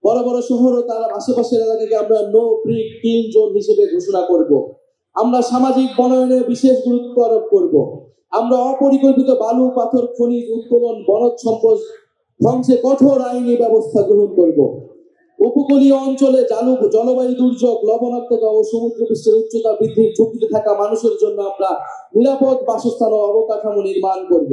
বড় বড় শহর ও তার আশেপাশের এলাকাকে আমরা নো ব্রিক ক্লিন জোন হিসেবে ঘোষণা করব। আমরা সামাজিক বনায়নে বিশেষ গুরুত্ব আরোপ করব। আমরা অপরিকল্পিত বালু, পাথর, খনিজ উত্তোলন, বনজ সম্পদ ধ্বংসে কঠোর আইনি ব্যবস্থা গ্রহণ করব। উপকূলীয় অঞ্চলে জলবায়ু দুর্যোগ, লবণাক্ততা ও সমুদ্রপৃষ্ঠের উচ্চতা বৃদ্ধির ঝুঁকিতে থাকা মানুষের জন্য আমরা নিরাপদ বাসস্থান ও অবকাঠামো নির্মাণ করব।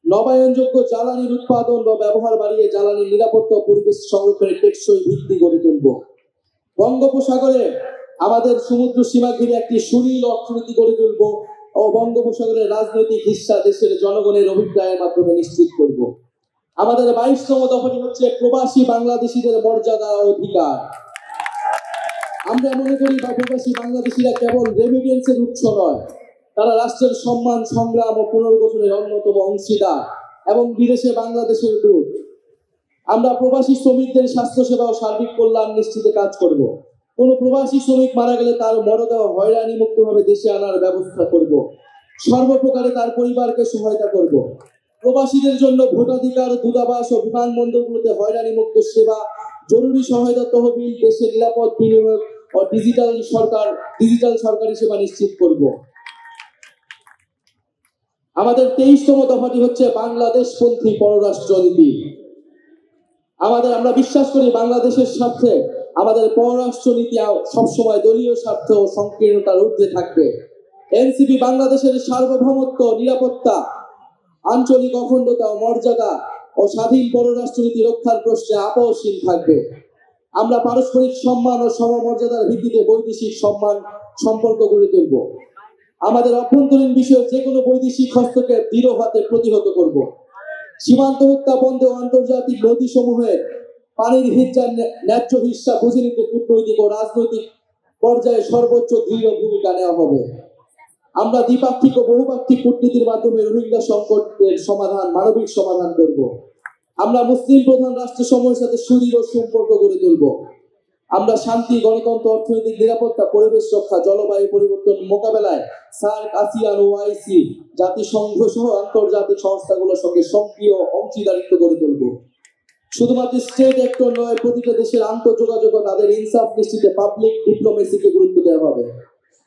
নবায়নযোগ্য জ্বালানির উৎপাদন বা ব্যবহার বাড়িয়ে জ্বালানির নিরাপত্তা ও পরিবেশ সংরক্ষণের টেকসই ভিত্তি গড়ে তুলব। বঙ্গোপসাগরে আমাদের সমুদ্র সীমা ঘিরে একটি সুনীল অর্থনীতি গড়ে তুলব ও বঙ্গোপসাগরের রাজনৈতিক হিস্সা দেশের জনগণের অভিপ্রায়ের মাধ্যমে নিশ্চিত করব। আমাদের 22তম দফাটি হচ্ছে প্রবাসী বাংলাদেশিদের মর্যাদা ও অধিকার। আমরা মনে করি প্রবাসী বাংলাদেশিরা কেবল রেমিটেন্সের উৎস নয়, তারা রাষ্ট্রের সম্মান, সংগ্রাম ও পুনর্গঠনের অন্যতম অংশীদার এবং বিদেশে বাংলাদেশের দূত। আমরা প্রবাসী শ্রমিকদের স্বাস্থ্যসেবা ও সার্বিক কল্যাণ নিশ্চিতে কাজ করব। কোনো প্রবাসী শ্রমিক মারা গেলে তার মরদেহ হয়রানি মুক্তভাবে দেশে আনার ব্যবস্থা করব। সর্বপ্রকারে তার পরিবারকে সহায়তা করব। প্রবাসীদের জন্য ভোটাধিকার, দূতাবাস ও বিমানবন্দরগুলোতে হয়রানি মুক্ত সেবা, জরুরি সহায়তা তহবিল, দেশের নিরাপদ বিনিয়োগ ও ডিজিটাল সরকারি সেবা নিশ্চিত করব। আমাদের 23তম দফাটি হচ্ছে বাংলাদেশপন্থী পররাষ্ট্রনীতি। আমরা বিশ্বাস করি বাংলাদেশের স্বার্থে আমাদের পররাষ্ট্রনীতি সবসময় দলীয় স্বার্থ ও সংকীর্ণতার ঊর্ধ্বে থাকবে। এনসিপি বাংলাদেশের সার্বভৌমত্ব, নিরাপত্তা, আঞ্চলিক অখণ্ডতা ও মর্যাদা ও স্বাধীন পররাষ্ট্রনীতি রক্ষার প্রশ্নে আপোষহীন থাকবে। আমরা পারস্পরিক সম্মান ও সমমর্যাদার ভিত্তিতে বৈদেশিক সম্পর্ক গড়ে তুলব। আমাদের অভ্যন্তরীণ বিষয়ে যে কোনো বৈদেশিক হস্তক্ষেপ দৃঢ় হাতে প্রতিহত করব। সীমান্ত হত্যা বন্ধে ও আন্তর্জাতিক নদী সমূহের পানির হিচ্ছার ন্যায্য হিস্সা বুঝে নিতে কূটনৈতিক ও রাজনৈতিক পর্যায়ে সর্বোচ্চ দৃঢ় ভূমিকা নেওয়া হবে। আমরা দ্বিপাক্ষিক ও বহুপাক্ষিক কূটনীতির মাধ্যমে রোহিঙ্গা সংকটের মানবিক সমাধান করব। আমরা মুসলিম প্রধান রাষ্ট্রসমূহের সাথে সুদৃঢ় সম্পর্ক গড়ে তুলব। আমরা শান্তি, গণতন্ত্র, অর্থনৈতিক নিরাপত্তা, পরিবেশ রক্ষা, জলবায়ু পরিবর্তন মোকাবেলায় সার্ক, আসিয়ান, ওআইসি, জাতিসংঘ সহ আন্তর্জাতিক সংস্থাগুলোর সঙ্গে সক্রিয় অংশীদারিত্ব গড়ে তুলব। শুধুমাত্র স্টেট অ্যাক্টর নয়, প্রতিটা দেশের আন্তঃযোগাযোগ তাদের ইনসাফ নিশ্চিতে পাবলিক ডিপ্লোমেসিকে গুরুত্ব দেওয়া হবে।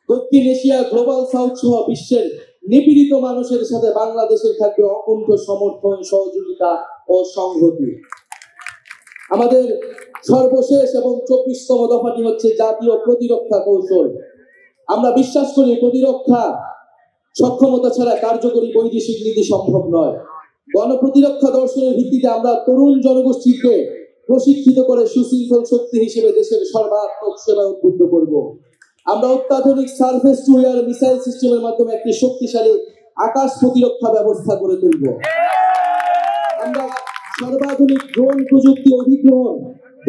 দক্ষিণ এশিয়া, গ্লোবাল সাউথ সহ বিশ্বের নিপীড়িত মানুষের সাথে বাংলাদেশের থাকবে অকুণ্ঠ সমর্থন, সহযোগিতা ও সংহতি। আমাদের সর্বশেষ এবং 24তম দফাটি হচ্ছে জাতীয় প্রতিরক্ষা কৌশল। আমরা বিশ্বাস করি প্রতিরক্ষা সক্ষমতা ছাড়া কার্যকরী বৈদেশিক নীতি সম্ভব নয়। গণপ্রতিরক্ষা দর্শনের ভিত্তিতে আমরা তরুণ জনগোষ্ঠীকে প্রশিক্ষিত করে সুশৃঙ্খল শক্তি হিসেবে দেশের সর্বাত্মক সেবা উদ্বুদ্ধ করব। আমরা অত্যাধুনিক সার্ফেস টু এয়ার মিসাইল সিস্টেমের মাধ্যমে একটি শক্তিশালী আকাশ প্রতিরক্ষা ব্যবস্থা গড়ে তুলব। আমরা সর্বাধুনিক ড্রোন প্রযুক্তি অধিগ্রহণ,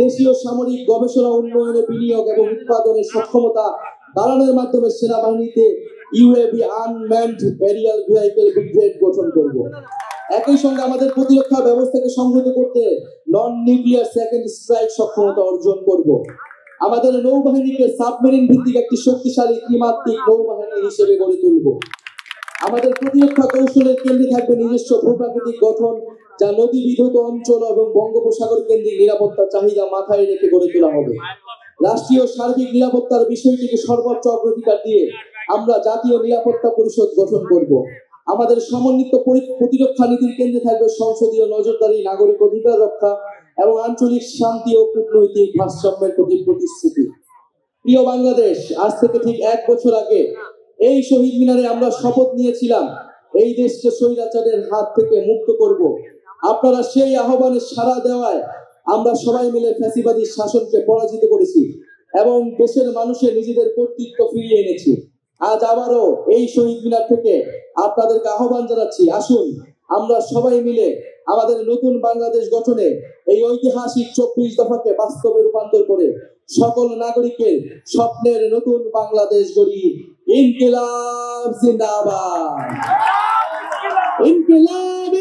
দেশীয় সামরিক গবেষণা, উন্নয়নে বিনিয়োগ এবং উৎপাদনের সক্ষমতা বাড়ানোর মাধ্যমে সেনাবাহিনীতে UAV unmanned aerial vehicle brigade গঠন করব। একই সঙ্গে আমাদের প্রতিরক্ষা ব্যবস্থাকে সংহত করতে নন নিউক্লিয়ার সেকেন্ড স্ট্রাইক সক্ষমতা অর্জন করব। আমাদের নৌবাহিনীকে সাবমেরিন ভিত্তিক একটি শক্তিশালী ত্রিমাত্রিক নৌবাহিনী হিসেবে গড়ে তুলব। আমাদের প্রতিরক্ষা কৌশলের কেন্দ্রে থাকবে নিজস্ব ভূপ্রাকৃতিক গঠন, যা নদী বিধৌত অঞ্চল এবং বঙ্গোপসাগর কেন্দ্রিক নিরাপত্তা চাহিদা মাথায় রেখে গড়ে তোলা হবে। রাষ্ট্রীয় সার্বিক নিরাপত্তার বিষয়টিকে সর্বোচ্চ অগ্রাধিকার দিয়ে আমরা জাতীয় নিরাপত্তা পরিষদ গঠন করব। আমাদের সমন্বিত প্রতিরক্ষা নীতির কেন্দ্রে থাকবে সংসদীয় নজরদারি, নাগরিক অধিকার রক্ষা এবং আঞ্চলিক শান্তি ও কূটনৈতিক ভারসাম্যের প্রতি প্রতিশ্রুতি। প্রিয় বাংলাদেশ, আজ থেকে ঠিক 1 বছর আগে এই শহীদ মিনারে আমরা শপথ নিয়েছিলাম এই দেশকে স্বৈরাচারের হাত থেকে মুক্ত করব। আপনারা সেই আহ্বানে সাড়া দেওয়ায় আমরা সবাই মিলে ফ্যাসিবাদী শাসনকে পরাজিত করেছি এবং দেশের মানুষের নিজেদের কর্তৃত্ব ফিরিয়ে এনেছি। আজ আবারও এই শহীদ মিনার থেকে আপনাদেরকে আহ্বান জানাচ্ছি, আসুন আমরা সবাই মিলে আমাদের নতুন বাংলাদেশ গঠনে এই ঐতিহাসিক 24 দফাকে বাস্তবে রূপান্তর করে সকল নাগরিকের স্বপ্নের নতুন বাংলাদেশ গড়ি। ইনকিলাব জিন্দাবাদ। ইনকিলাব।